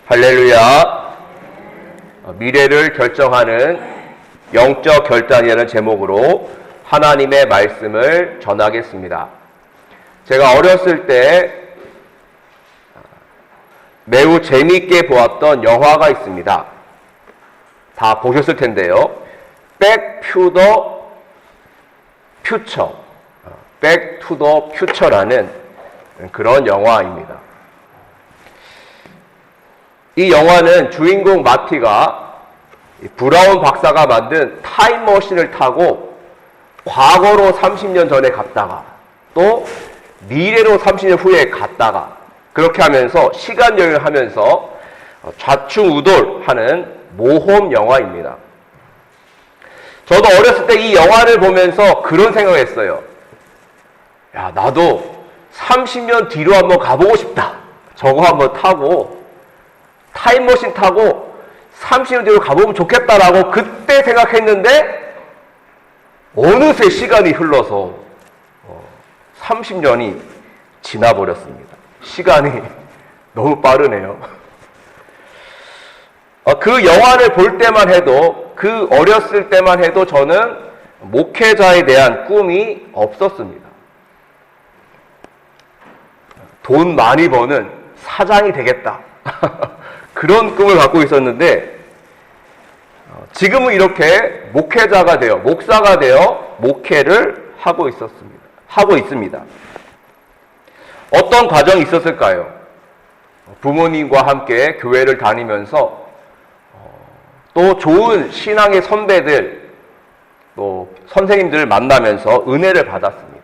할렐루야. 미래를 결정하는 영적 결단이라는 제목으로 하나님의 말씀을 전하겠습니다. 제가 어렸을 때 매우 재미있게 보았던 영화가 있습니다. 다 보셨을 텐데요. Back to the Future, Back to the Future라는 그런 영화입니다. 이 영화는 주인공 마티가 브라운 박사가 만든 타임머신을 타고 과거로 30년 전에 갔다가 또 미래로 30년 후에 갔다가 그렇게 하면서 시간 여행을 하면서 좌충우돌하는 모험 영화입니다. 저도 어렸을 때 이 영화를 보면서 그런 생각을 했어요. 야, 나도 30년 뒤로 한번 가보고 싶다. 저거 한번 타고 타임머신 타고 30년 뒤로 가보면 좋겠다라고 그때 생각했는데 어느새 시간이 흘러서 30년이 지나버렸습니다. 시간이 너무 빠르네요. 그 영화를 볼 때만 해도, 그 어렸을 때만 해도 저는 목회자에 대한 꿈이 없었습니다. 돈 많이 버는 사장이 되겠다. 그런 꿈을 갖고 있었는데 지금은 이렇게 목회자가 되어, 목사가 되어 목회를 하고 있습니다. 어떤 과정이 있었을까요? 부모님과 함께 교회를 다니면서 또 좋은 신앙의 선배들, 또 선생님들을 만나면서 은혜를 받았습니다.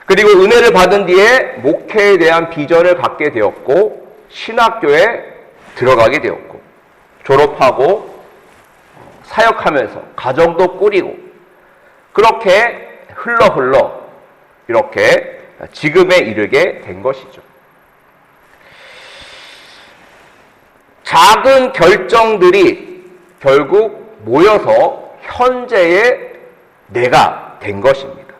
그리고 은혜를 받은 뒤에 목회에 대한 비전을 갖게 되었고 신학교에 들어가게 되었고 졸업하고 사역하면서 가정도 꾸리고 그렇게 흘러 이렇게 지금에 이르게 된 것이죠. 작은 결정들이 결국 모여서 현재의 내가 된 것입니다.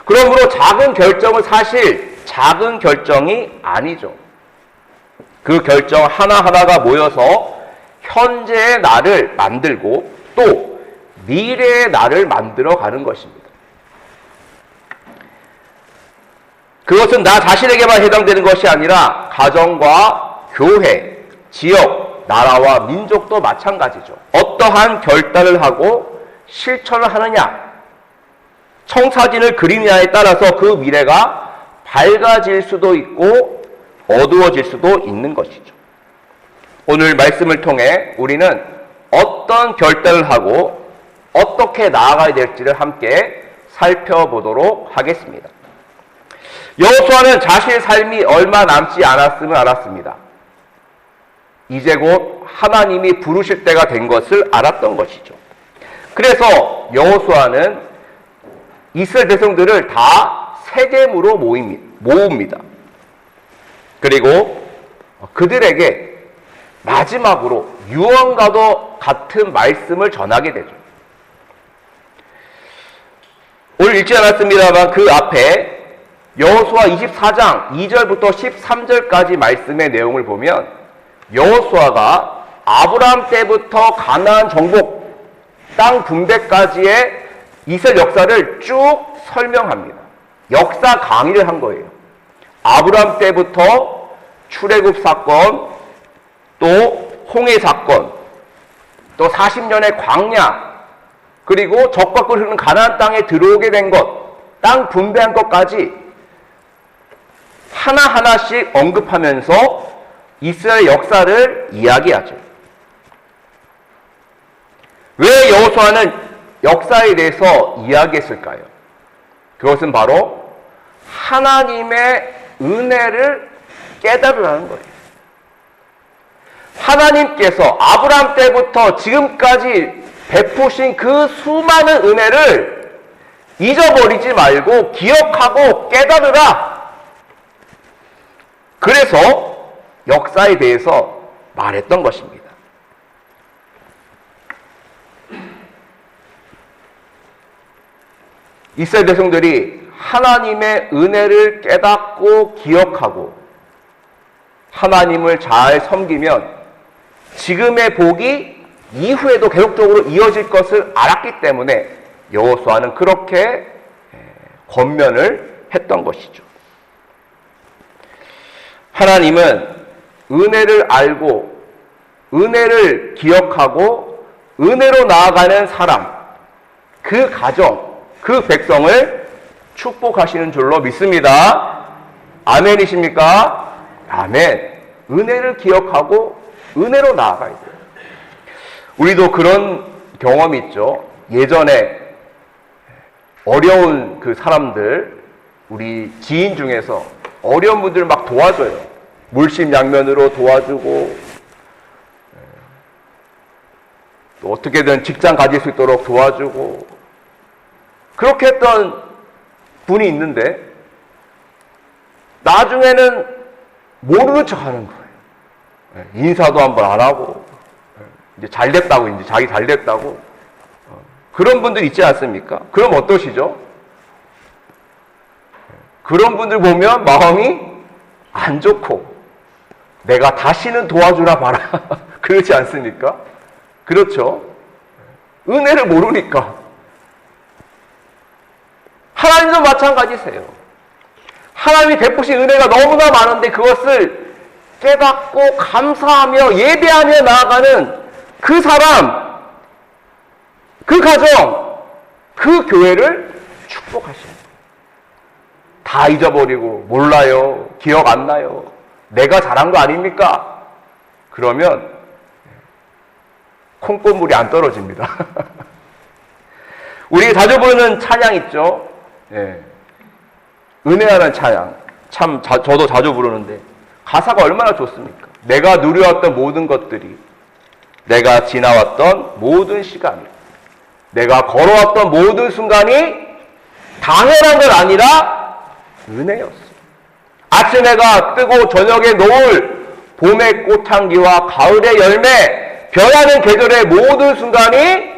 그러므로 작은 결정은 사실 작은 결정이 아니죠. 그 결정 하나하나가 모여서 현재의 나를 만들고 또 미래의 나를 만들어가는 것입니다. 그것은 나 자신에게만 해당되는 것이 아니라 가정과 교회, 지역, 나라와 민족도 마찬가지죠. 어떠한 결단을 하고 실천을 하느냐, 청사진을 그리느냐에 따라서 그 미래가 밝아질 수도 있고 어두워질 수도 있는 것이죠. 오늘 말씀을 통해 우리는 어떤 결단을 하고 어떻게 나아가야 될지를 함께 살펴보도록 하겠습니다. 여호수아는 자신의 삶이 얼마 남지 않았음을 알았습니다. 이제 곧 하나님이 부르실 때가 된 것을 알았던 것이죠. 그래서 여호수아는 이스라엘 백성들을 다 세겜으로 모읍니다. 그리고 그들에게 마지막으로 유언과도 같은 말씀을 전하게 되죠. 오늘 읽지 않았습니다만 그 앞에 여호수아 24장 2절부터 13절까지 말씀의 내용을 보면 여호수아가 아브라함 때부터 가나안 정복, 땅 분배까지의 이스라엘 역사를 쭉 설명합니다. 역사 강의를 한 거예요. 아브라함 때부터 출애굽 사건, 또 홍해 사건, 또 40년의 광야, 그리고 적과 꿀 흐르는 가나안 땅에 들어오게 된 것, 땅 분배한 것까지 하나하나씩 언급하면서 이스라엘 역사를 이야기하죠. 왜 여호수아는 역사에 대해서 이야기했을까요? 그것은 바로 하나님의 은혜를 깨달으라는 거예요. 하나님께서 아브라함 때부터 지금까지 베푸신 그 수많은 은혜를 잊어버리지 말고 기억하고 깨달으라. 그래서 역사에 대해서 말했던 것입니다. 이스라엘 백성들이 하나님의 은혜를 깨닫고 기억하고 하나님을 잘 섬기면 지금의 복이 이후에도 계속적으로 이어질 것을 알았기 때문에 여호수아는 그렇게 권면을 했던 것이죠. 하나님은 은혜를 알고 은혜를 기억하고 은혜로 나아가는 사람, 그 가정, 그 백성을 축복하시는 줄로 믿습니다. 아멘이십니까? 아멘. 은혜를 기억하고 은혜로 나아가야 돼요. 우리도 그런 경험이 있죠. 예전에 어려운 그 사람들, 우리 지인 중에서 어려운 분들 막 도와줘요. 물심양면으로 도와주고, 또 어떻게든 직장 가질 수 있도록 도와주고, 그렇게 했던 분이 있는데 나중에는 모르는 척 하는 거예요. 인사도 한번 안 하고, 이제 잘 됐다고, 이제 자기 잘 됐다고. 그런 분들 있지 않습니까? 그럼 어떠시죠? 그런 분들 보면 마음이 안 좋고, 내가 다시는 도와주라 봐라. 그렇지 않습니까? 그렇죠? 은혜를 모르니까. 하나님도 마찬가지세요. 하나님이 베푸신 은혜가 너무나 많은데 그것을 깨닫고 감사하며 예배하며 나아가는 그 사람, 그 가정, 그 교회를 축복하시는 거예요. 다 잊어버리고 몰라요, 기억 안 나요, 내가 잘한 거 아닙니까? 그러면 콩고물이 안 떨어집니다. 우리가 자주 부르는 찬양 있죠? 예. 은혜하는 찬양. 참 저도 자주 부르는데 가사가 얼마나 좋습니까? 내가 누려왔던 모든 것들이, 내가 지나왔던 모든 시간이, 내가 걸어왔던 모든 순간이 당연한 건 아니라 은혜였어. 아침 해가 뜨고 저녁에 노을, 봄의 꽃향기와 가을의 열매, 변하는 계절의 모든 순간이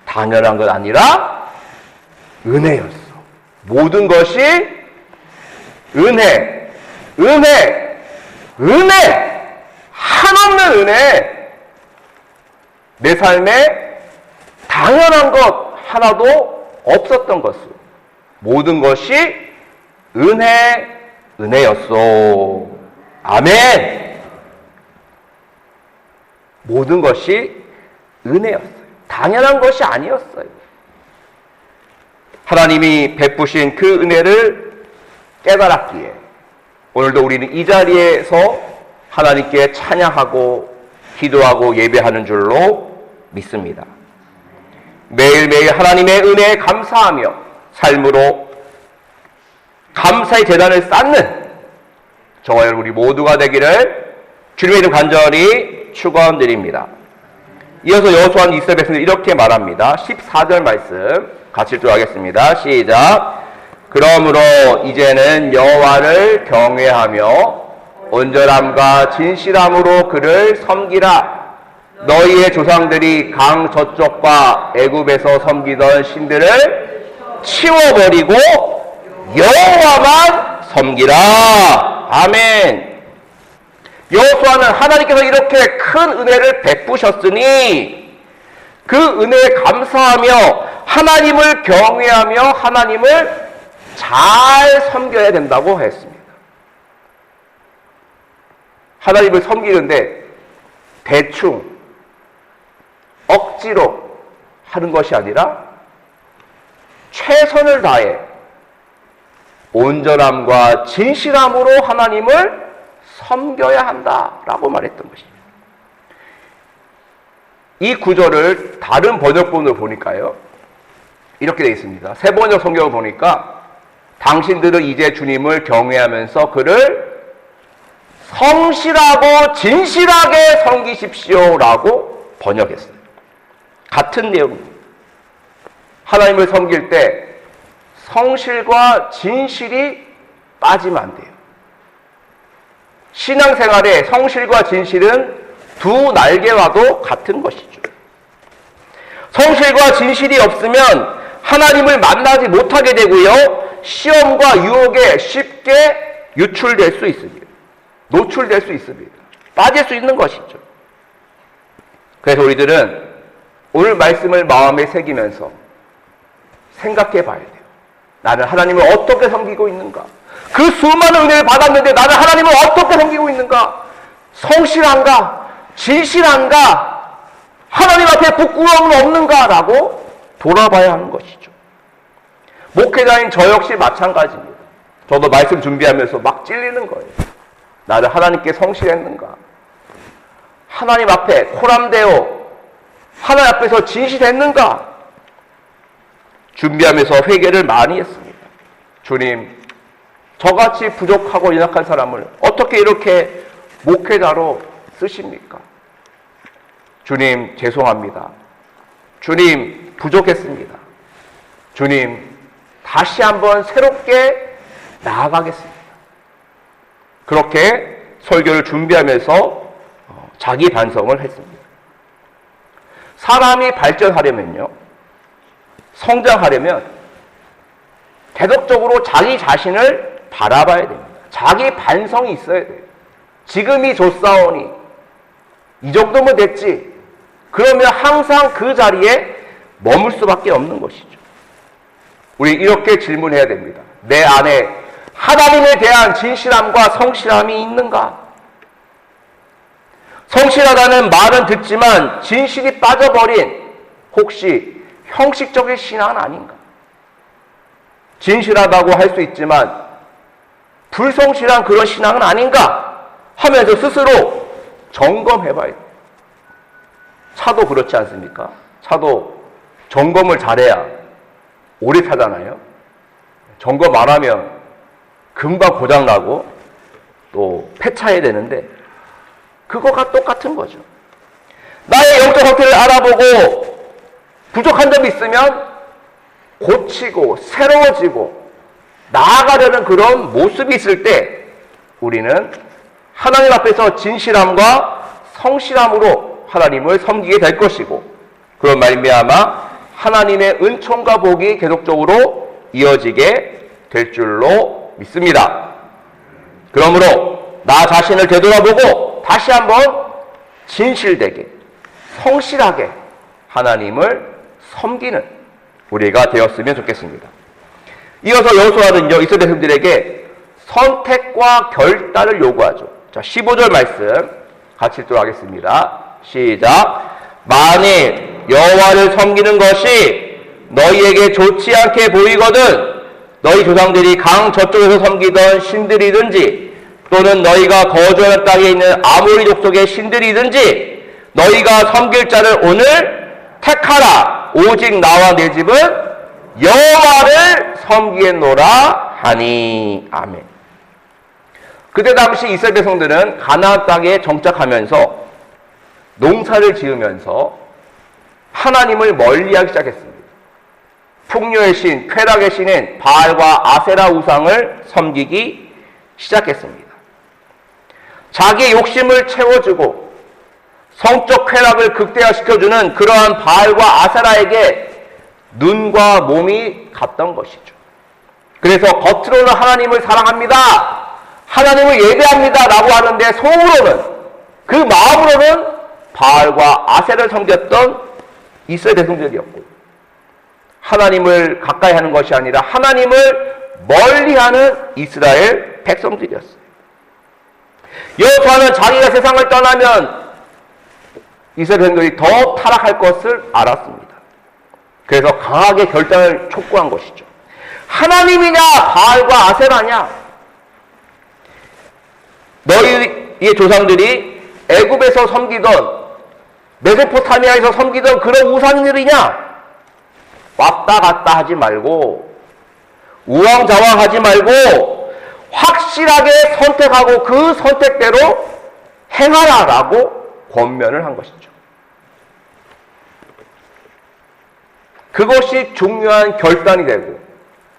당연한 건 아니라 은혜였어. 모든 것이 은혜, 은혜, 은혜, 한없는 은혜. 내 삶에 당연한 것 하나도 없었던 것을, 모든 것이 은혜, 은혜였소. 아멘. 모든 것이 은혜였어요. 당연한 것이 아니었어요. 하나님이 베푸신 그 은혜를 깨달았기에 오늘도 우리는 이 자리에서 하나님께 찬양하고 기도하고 예배하는 줄로 믿습니다. 매일매일 하나님의 은혜에 감사하며 삶으로 감사의 제단을 쌓는 저와 여러분 우리 모두가 되기를 주님의 이름 간절히 축원드립니다. 이어서 여호수아는 이스라엘 백성들 이렇게 말합니다. 14절 말씀 같이 읽도록하겠습니다. 시작. 그러므로 이제는 여호와를 경외하며 온전함과 진실함으로 그를 섬기라. 너희의 조상들이 강 저쪽과 애굽에서 섬기던 신들을 치워버리고 여호와만 섬기라. 아멘. 여호수아는 하나님께서 이렇게 큰 은혜를 베푸셨으니 그 은혜에 감사하며 하나님을 경외하며 하나님을 잘 섬겨야 된다고 했습니다. 하나님을 섬기는데 대충 억지로 하는 것이 아니라 최선을 다해 온전함과 진실함으로 하나님을 섬겨야 한다라고 말했던 것입니다. 이 구절을 다른 번역본으로 보니까요, 이렇게 되어 있습니다. 새 번역 성경을 보니까 당신들은 이제 주님을 경외하면서 그를 성실하고 진실하게 섬기십시오라고 번역했어요. 같은 내용입니다. 하나님을 섬길 때 성실과 진실이 빠지면 안 돼요. 신앙생활에 성실과 진실은 두 날개와도 같은 것이죠. 성실과 진실이 없으면 하나님을 만나지 못하게 되고요, 시험과 유혹에 쉽게 유출될 수 있습니다. 노출될 수 있습니다. 빠질 수 있는 것이죠. 그래서 우리들은 오늘 말씀을 마음에 새기면서 생각해 봐야 돼요. 나는 하나님을 어떻게 섬기고 있는가? 그 수많은 은혜를 받았는데 나는 하나님을 어떻게 섬기고 있는가? 성실한가? 진실한가? 하나님 앞에 부끄러움은 없는가라고 돌아봐야 하는 것이죠. 목회자인 저 역시 마찬가지입니다. 저도 말씀 준비하면서 막 찔리는 거예요. 나는 하나님께 성실했는가? 하나님 앞에 코람되어 하나님 앞에서 진실했는가? 준비하면서 회개를 많이 했습니다. 주님, 저같이 부족하고 연약한 사람을 어떻게 이렇게 목회자로 쓰십니까? 주님, 죄송합니다. 주님, 부족했습니다. 주님, 다시 한번 새롭게 나아가겠습니다. 그렇게 설교를 준비하면서 자기 반성을 했습니다. 사람이 발전하려면요, 성장하려면 계속적으로 자기 자신을 바라봐야 됩니다. 자기 반성이 있어야 돼요. 지금이 좋사오니 이 정도면 됐지. 그러면 항상 그 자리에 머물 수밖에 없는 것이죠. 우리 이렇게 질문해야 됩니다. 내 안에 하나님에 대한 진실함과 성실함이 있는가? 성실하다는 말은 듣지만 진실이 빠져버린 혹시 형식적인 신앙은 아닌가? 진실하다고 할 수 있지만 불성실한 그런 신앙은 아닌가? 하면서 스스로 점검해봐야 돼요. 차도 그렇지 않습니까? 차도 점검을 잘해야 오래 타잖아요. 점검 안 하면 금방 고장나고 또 폐차해야 되는데 그거가 똑같은 거죠. 나의 영적 상태를 알아보고 부족한 점이 있으면 고치고 새로워지고 나아가려는 그런 모습이 있을 때 우리는 하나님 앞에서 진실함과 성실함으로 하나님을 섬기게 될 것이고 그런 말미암아 하나님의 은총과 복이 계속적으로 이어지게 될 줄로 믿습니다. 그러므로 나 자신을 되돌아보고 다시 한번 진실되게 성실하게 하나님을 섬기는 우리가 되었으면 좋겠습니다. 이어서 여호수아는요, 이스라엘 백성들에게 선택과 결단을 요구하죠. 자, 15절 말씀 같이 읽도록 하겠습니다. 시작. 만일 여호와를 섬기는 것이 너희에게 좋지 않게 보이거든 너희 조상들이 강 저쪽에서 섬기던 신들이든지 또는 너희가 거주하는 땅에 있는 아모리 족속의 신들이든지 너희가 섬길 자를 오늘 택하라. 오직 나와 내 집은 여호와를 섬기겠노라 하니. 아멘. 그때 당시 이스라엘 백성들은 가나안 땅에 정착하면서 농사를 지으면서 하나님을 멀리하기 시작했습니다. 풍요의 신, 쾌락의 신인 바알과 아세라 우상을 섬기기 시작했습니다. 자기의 욕심을 채워주고 성적 쾌락을 극대화시켜주는 그러한 바알과 아세라에게 눈과 몸이 갔던 것이죠. 그래서 겉으로는 하나님을 사랑합니다, 하나님을 예배합니다 라고 하는데 속으로는, 그 마음으로는 바알과 아세라를 섬겼던 이스라엘 백성들이었고, 하나님을 가까이 하는 것이 아니라 하나님을 멀리하는 이스라엘 백성들이었어요. 여호수아는 자기가 세상을 떠나면 이스라엘 백성들이 더 타락할 것을 알았습니다. 그래서 강하게 결단을 촉구한 것이죠. 하나님이냐 바알과 아세라냐? 너희의 조상들이 애굽에서 섬기던 메소포타미아에서 섬기던 그런 우상들이냐? 왔다 갔다 하지 말고 우왕좌왕하지 말고 확실하게 선택하고 그 선택대로 행하라라고 권면을 한 것이죠. 그것이 중요한 결단이 되고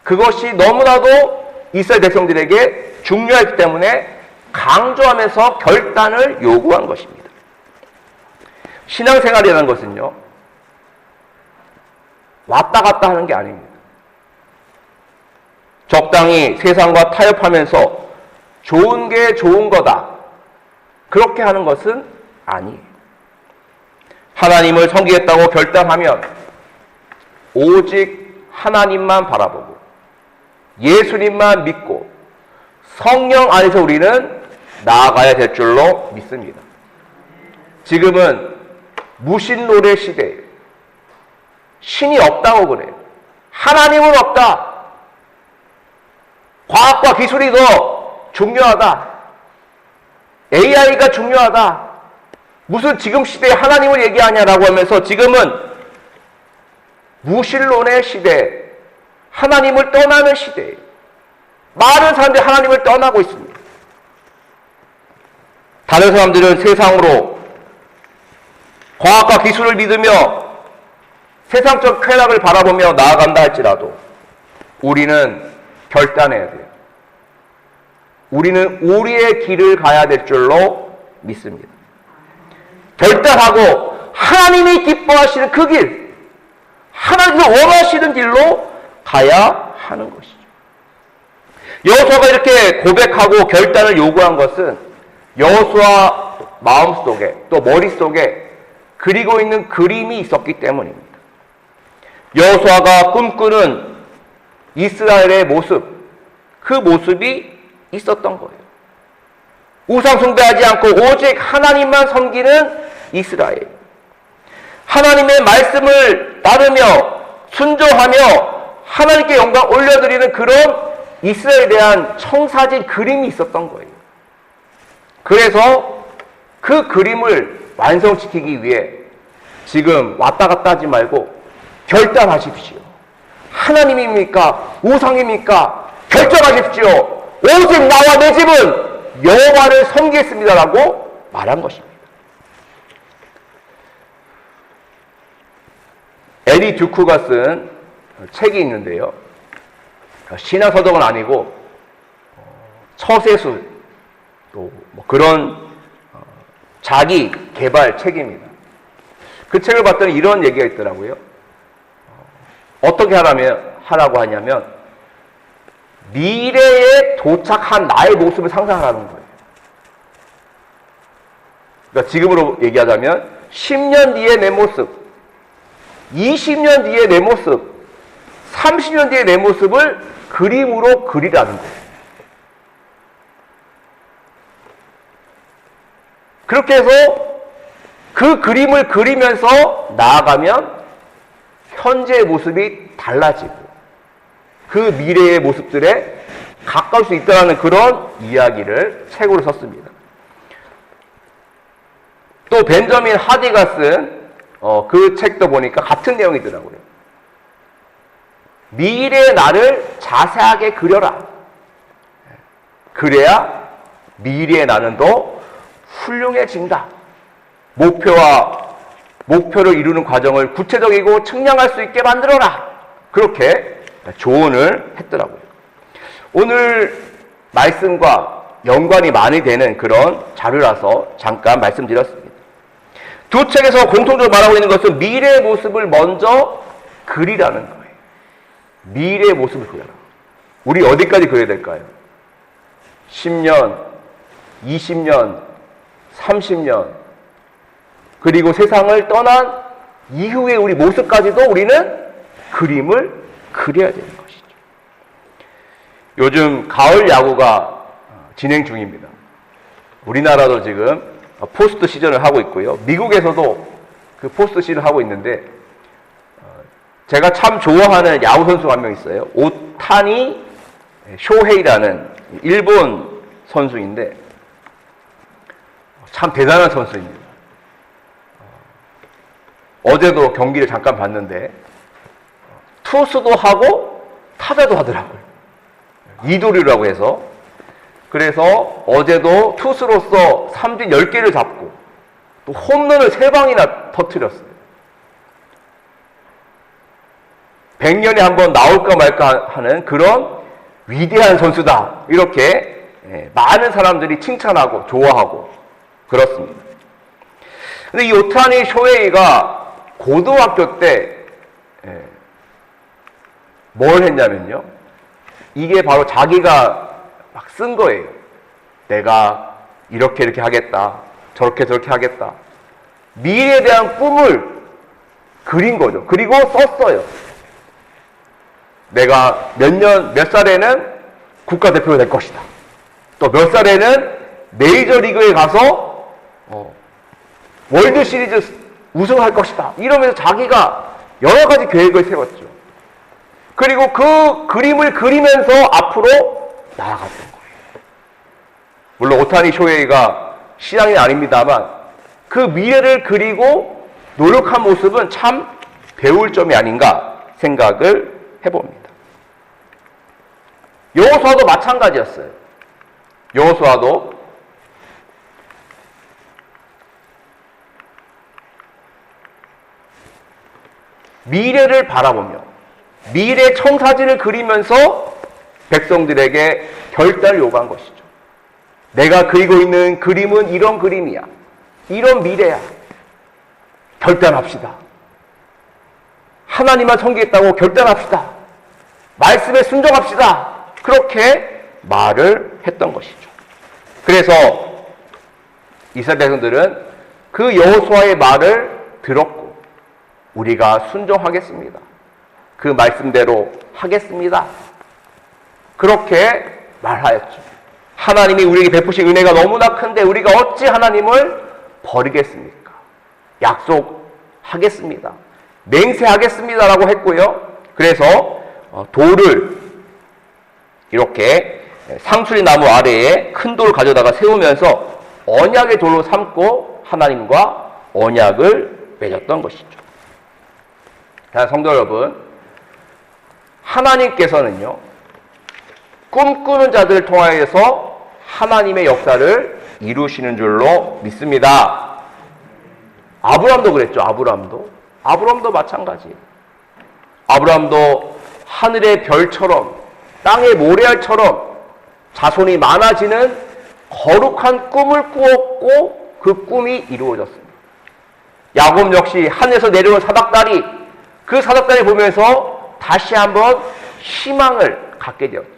그것이 너무나도 이스라엘 백성들에게 중요했기 때문에 강조하면서 결단을 요구한 것입니다. 신앙생활이라는 것은요, 왔다 갔다 하는 게 아닙니다. 적당히 세상과 타협하면서 좋은 게 좋은 거다, 그렇게 하는 것은 아니에요. 하나님을 섬기겠다고 결단하면 오직 하나님만 바라보고 예수님만 믿고 성령 안에서 우리는 나아가야 될 줄로 믿습니다. 지금은 무신론의 시대예요. 신이 없다고 그래요. 하나님은 없다. 과학과 기술이 더 중요하다. AI가 중요하다. 무슨 지금 시대에 하나님을 얘기하냐라고 하면서 지금은 무신론의 시대, 하나님을 떠나는 시대예요. 많은 사람들이 하나님을 떠나고 있습니다. 다른 사람들은 세상으로 과학과 기술을 믿으며 세상적 쾌락을 바라보며 나아간다 할지라도 우리는 결단해야 돼요. 우리는 우리의 길을 가야 될 줄로 믿습니다. 결단하고 하나님이 기뻐하시는 그 길, 하나님이 원하시는 길로 가야 하는 것이죠. 여호수아가 이렇게 고백하고 결단을 요구한 것은 여호수아 마음속에 또 머릿속에 그리고 있는 그림이 있었기 때문입니다. 여호수아가 꿈꾸는 이스라엘의 모습, 그 모습이 있었던 거예요. 우상 숭배하지 않고 오직 하나님만 섬기는 이스라엘. 하나님의 말씀을 따르며 순종하며 하나님께 영광 올려드리는 그런 이스라엘에 대한 청사진 그림이 있었던 거예요. 그래서 그 그림을 완성시키기 위해 지금 왔다 갔다 하지 말고 결단하십시오. 하나님입니까? 우상입니까? 결정하십시오. 오직 나와 내 집은 여호와를 섬기겠습니다라고 말한 것입니다. 에리 듀크가 쓴 책이 있는데요. 신화서적은 아니고 처세술 또 뭐 그런 자기 개발 책입니다. 그 책을 봤더니 이런 얘기가 있더라고요. 어떻게 하라고 하냐면 미래에 도착한 나의 모습을 상상하라는 거예요. 그러니까 지금으로 얘기하자면 10년 뒤의 내 모습, 20년 뒤의 내 모습, 30년 뒤의 내 모습을 그림으로 그리라는 거예요. 그렇게 해서 그 그림을 그리면서 나아가면 현재의 모습이 달라지고 그 미래의 모습들에 가까울 수 있다는 그런 이야기를 책으로 썼습니다. 또 벤저민 하디가 쓴 그 책도 보니까 같은 내용이더라고요. 미래의 나를 자세하게 그려라. 그래야 미래의 나는 더 훌륭해진다. 목표를 이루는 과정을 구체적이고 측량할 수 있게 만들어라. 그렇게 조언을 했더라고요. 오늘 말씀과 연관이 많이 되는 그런 자료라서 잠깐 말씀드렸습니다. 두 책에서 공통적으로 말하고 있는 것은 미래의 모습을 먼저 그리라는 거예요. 미래의 모습을 그려라. 우리 어디까지 그려야 될까요? 10년, 20년, 30년, 그리고 세상을 떠난 이후의 우리 모습까지도 우리는 그림을 그려야 되는 것이죠. 요즘 가을 야구가 진행 중입니다. 우리나라도 지금 포스트 시즌을 하고 있고요. 미국에서도 그 포스트 시즌을 하고 있는데 제가 참 좋아하는 야구 선수가 한 명 있어요. 오타니 쇼헤이라는 일본 선수인데 참 대단한 선수입니다. 어제도 경기를 잠깐 봤는데 투수도 하고 타자도 하더라고요. 이도류라고 해서. 그래서 어제도 투수로서 삼진 10개를 잡고 또 홈런을 3방이나 터뜨렸어요. 100년에 한번 나올까 말까 하는 그런 위대한 선수다. 이렇게 많은 사람들이 칭찬하고 좋아하고 그렇습니다. 근데 이 오타니 쇼헤이가 고등학교 때 뭘 했냐면요. 이게 바로 자기가 막 쓴 거예요. 내가 이렇게 하겠다. 저렇게 하겠다. 미래에 대한 꿈을 그린 거죠. 그리고 썼어요. 내가 몇 살에는 국가대표가 될 것이다. 또 몇 살에는 메이저리그에 가서 월드시리즈 우승할 것이다. 이러면서 자기가 여러 가지 계획을 세웠죠. 그리고 그 그림을 그리면서 앞으로 나아갔던 거예요. 물론 오타니 쇼헤이가 신앙이 아닙니다만 그 미래를 그리고 노력한 모습은 참 배울 점이 아닌가 생각을 해봅니다. 여호수아도 마찬가지였어요. 여호수아도 미래를 바라보며 미래 청사진을 그리면서 백성들에게 결단을 요구한 것이죠. 내가 그리고 있는 그림은 이런 그림이야. 이런 미래야. 결단합시다. 하나님만 섬기겠다고 결단합시다. 말씀에 순종합시다. 그렇게 말을 했던 것이죠. 그래서 이스라엘 백성들은 그 여호수아의 말을 들었고 우리가 순종하겠습니다. 그 말씀대로 하겠습니다. 그렇게 말하였죠. 하나님이 우리에게 베푸신 은혜가 너무나 큰데 우리가 어찌 하나님을 버리겠습니까? 약속하겠습니다. 맹세하겠습니다라고 했고요. 그래서 돌을 이렇게 상수리 나무 아래에 큰 돌을 가져다가 세우면서 언약의 돌로 삼고 하나님과 언약을 맺었던 것이죠. 자, 성도 여러분, 하나님께서는요, 꿈꾸는 자들을 통하여서 하나님의 역사를 이루시는 줄로 믿습니다. 아브라함도 그랬죠. 아브라함도 마찬가지예요. 아브라함도 하늘의 별처럼 땅의 모래알처럼 자손이 많아지는 거룩한 꿈을 꾸었고 그 꿈이 이루어졌습니다. 야곱 역시 하늘에서 내려온 사닥다리, 그 사닥다리 보면서 다시 한번 희망을 갖게 되었죠.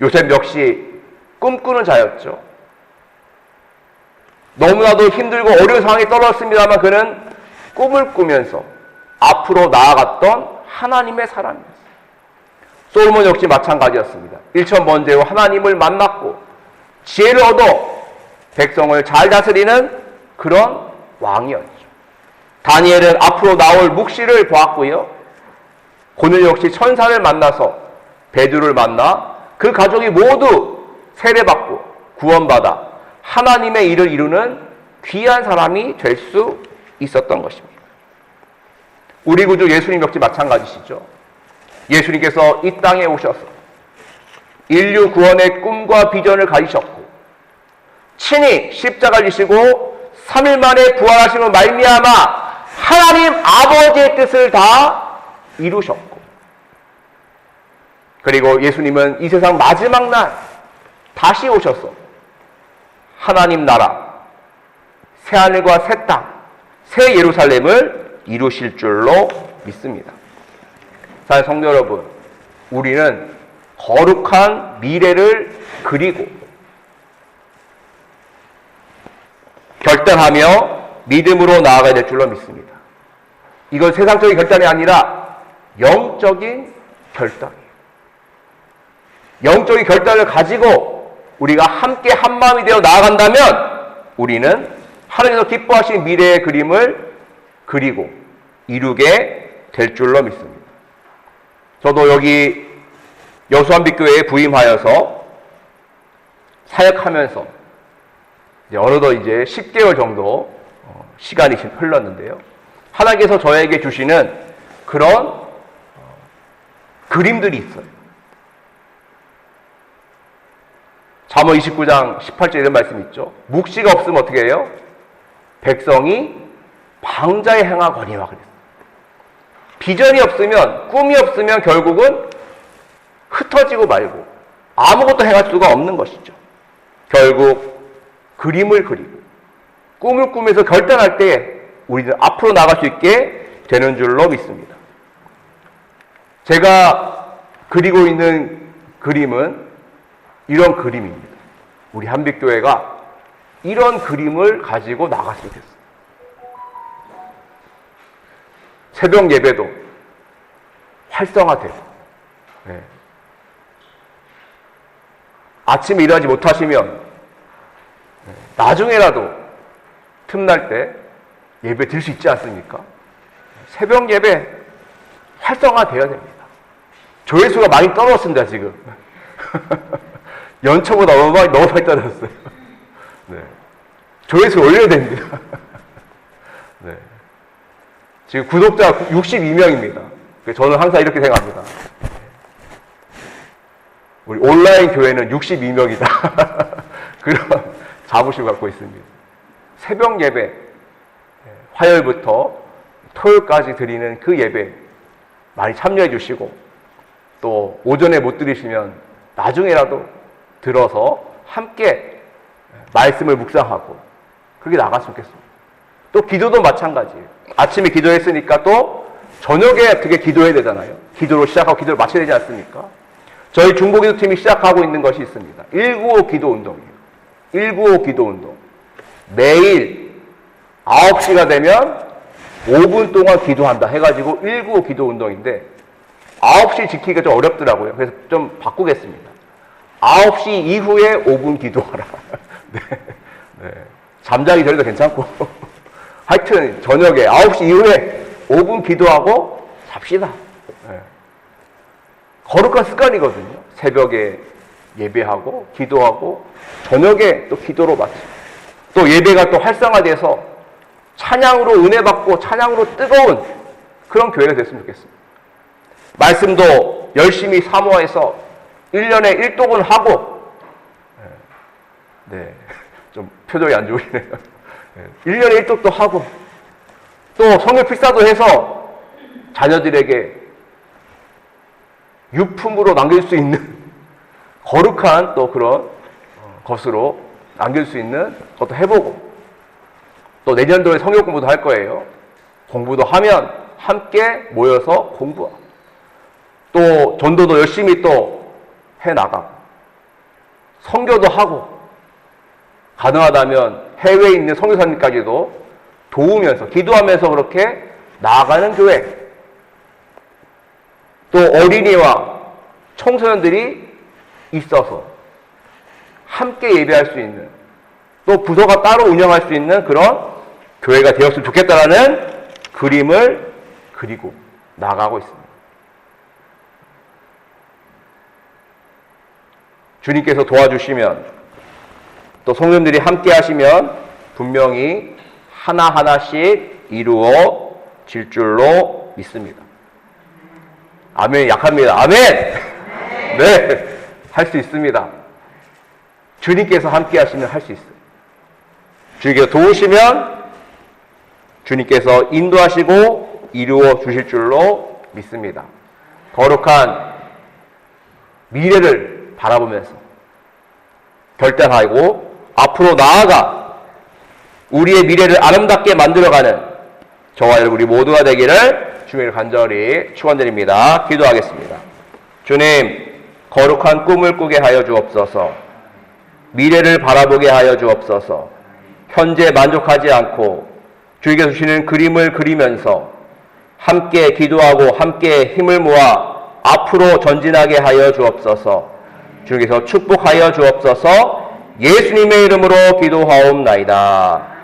요셉 역시 꿈꾸는 자였죠. 너무나도 힘들고 어려운 상황에 떨어졌습니다만 그는 꿈을 꾸면서 앞으로 나아갔던 하나님의 사람이었어요. 솔로몬 역시 마찬가지였습니다. 일천번제로 하나님을 만났고 지혜를 얻어 백성을 잘 다스리는 그런 왕이었죠. 다니엘은 앞으로 나올 묵시를 보았고요. 고넬 역시 천사를 만나서 베드로를 만나 그 가족이 모두 세례받고 구원받아 하나님의 일을 이루는 귀한 사람이 될 수 있었던 것입니다. 우리 구주 예수님 역시 마찬가지시죠. 예수님께서 이 땅에 오셔서 인류 구원의 꿈과 비전을 가지셨고 친히 십자가를 지시고 3일 만에 부활하심으로 말미암아 하나님 아버지의 뜻을 다 이루셨고 그리고 예수님은 이 세상 마지막 날 다시 오셔서 하나님 나라, 새하늘과 새 땅, 새 예루살렘을 이루실 줄로 믿습니다. 사랑하는 성도 여러분, 우리는 거룩한 미래를 그리고 결단하며 믿음으로 나아가야 될 줄로 믿습니다. 이건 세상적인 결단이 아니라 영적인 결단이에요. 영적인 결단을 가지고 우리가 함께 한마음이 되어 나아간다면 우리는 하나님께서 기뻐하시는 미래의 그림을 그리고 이루게 될 줄로 믿습니다. 저도 여기 여수한빛교회에 부임하여서 사역하면서 어느덧 이제 10개월 정도 시간이 흘렀는데요. 하나님께서 저에게 주시는 그런 그림들이 있어요. 잠언 29장 18절 이런 말씀이 있죠. 묵시가 없으면 어떻게 해요? 백성이 방자에 행하거니와 그랬어요. 비전이 없으면, 꿈이 없으면 결국은 흩어지고 말고 아무것도 행할 수가 없는 것이죠. 결국 그림을 그리고 꿈을 꾸면서 결단할 때 우리는 앞으로 나갈 수 있게 되는 줄로 믿습니다. 제가 그리고 있는 그림은 이런 그림입니다. 우리 한빛교회가 이런 그림을 가지고 나갔으면 좋겠어요. 새벽 예배도 활성화되고, 네. 아침에 일하지 못하시면 나중에라도 틈날 때 예배 드릴 수 있지 않습니까? 새벽 예배 활성화되어야 됩니다. 조회수가 많이 떨어졌습니다, 지금. 연초보다 너무 많이 떨어졌어요. 네. 조회수 올려야 됩니다. 네. 지금 구독자 62명입니다. 저는 항상 이렇게 생각합니다. 우리 온라인 교회는 62명이다. 그런 자부심을 갖고 있습니다. 새벽 예배, 화요일부터 토요일까지 드리는 그 예배 많이 참여해 주시고, 또 오전에 못 들으시면 나중에라도 들어서 함께 말씀을 묵상하고 그렇게 나갔으면 좋겠습니다. 또 기도도 마찬가지예요. 아침에 기도했으니까 또 저녁에 어떻게 기도해야 되잖아요. 기도로 시작하고 기도를 마쳐야 되지 않습니까? 저희 중보기도팀이 시작하고 있는 것이 있습니다. 195 기도 운동이에요. 195 기도 운동. 매일 9시가 되면 5분 동안 기도한다 해가지고 195 기도 운동인데 9시 지키기가 좀 어렵더라고요. 그래서 좀 바꾸겠습니다. 9시 이후에 5분 기도하라. 네. 네. 잠자기 전에도 괜찮고 하여튼 저녁에 9시 이후에 5분 기도하고 잡시다. 네. 거룩한 습관이거든요. 새벽에 예배하고 기도하고 저녁에 또 기도로 마치고 또 예배가 또 활성화돼서 찬양으로 은혜 받고 찬양으로 뜨거운 그런 교회가 됐으면 좋겠습니다. 말씀도 열심히 사모해서 1년에 1독은 하고, 네, 좀 표정이 안 좋으시네요. 1년에 1독도 하고, 또 성경 필사도 해서 자녀들에게 유품으로 남길 수 있는 거룩한 또 그런 것으로 남길 수 있는 것도 해보고, 또 내년도에 성경 공부도 할 거예요. 공부도 하면 함께 모여서 공부하고, 또 전도도 열심히 또 해나가고, 선교도 하고, 가능하다면 해외에 있는 선교사님까지도 도우면서, 기도하면서 그렇게 나아가는 교회. 또 어린이와 청소년들이 있어서 함께 예배할 수 있는, 또 부서가 따로 운영할 수 있는 그런 교회가 되었으면 좋겠다라는 그림을 그리고 나가고 있습니다. 주님께서 도와주시면, 또 성도님들이 함께 하시면 분명히 하나하나씩 이루어질 줄로 믿습니다. 아멘. 약합니다. 아멘. 네, 할 수 있습니다. 주님께서 함께 하시면 할 수 있어요. 주님께서 도우시면 주님께서 인도하시고 이루어 주실 줄로 믿습니다. 거룩한 미래를 바라보면서 결단하고 앞으로 나아가 우리의 미래를 아름답게 만들어가는 저와 여러분 우리 모두가 되기를 주님을 간절히 축원드립니다. 기도하겠습니다. 주님, 거룩한 꿈을 꾸게 하여 주옵소서. 미래를 바라보게 하여 주옵소서. 현재 만족하지 않고 주님께서 주시는 그림을 그리면서 함께 기도하고 함께 힘을 모아 앞으로 전진하게 하여 주옵소서. 주님께서 축복하여 주옵소서. 예수님의 이름으로 기도하옵나이다.